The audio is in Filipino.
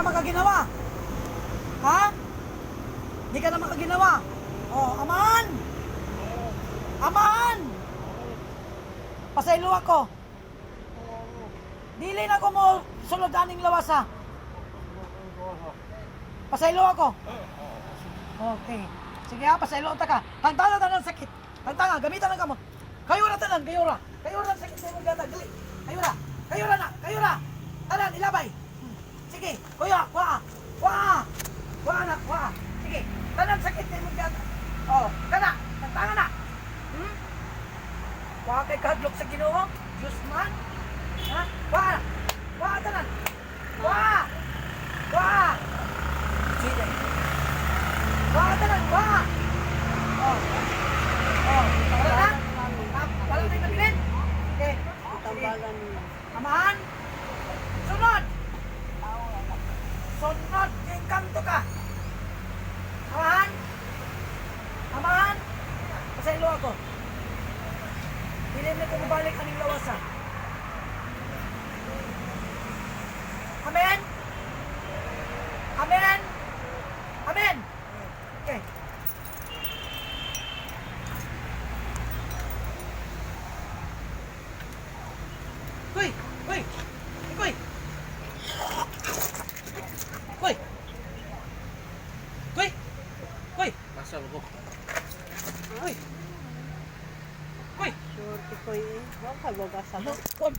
na makaginawa. Ha? Di ka na makaginawa. Oh, aman! Aman! Pasaylo ako. Dili na ko mo sulod aning lawas ha. Pasaylo ako. Okay. Sige ha, pasaylo ta ka. Tangtanga tanan sakit. Tangtanga, gamitan ng kamot. Kayo na tanan, kayo ra. Kayo ra sakit sa imong gata. Dili. Kayo ra. Kayo ra na, kayo ra. Tanan, ilabay. Sige, kuya, kuha. Kuha. Kuha na, kuha. Sige, tanan sakit sa imong gata. Oh, kana, tangtanga na. Kuha kay kadlok sa Ginoo. Diyos man. Ha? Kuha. Kuha tanan. Kuha. Kuha. Sige. Kuha tanan, kuha. Oh. Oh, wala na? Wala na yung mabilin? Okay. Tambalan niya. Amahan. Sunod. Sunod. Yung kanto ka. Amahan. Amahan. Pasaylo ako. Hindi na ko mabalik aning lawasa. Amen? Amen? Amen? Okay. Kuy! Kuy! Kuy! Kuy! Kuy! Kuy! Pasal ko. Kuy! Kuy! Sure ko eh. Huwag ka babasagot. Kuy!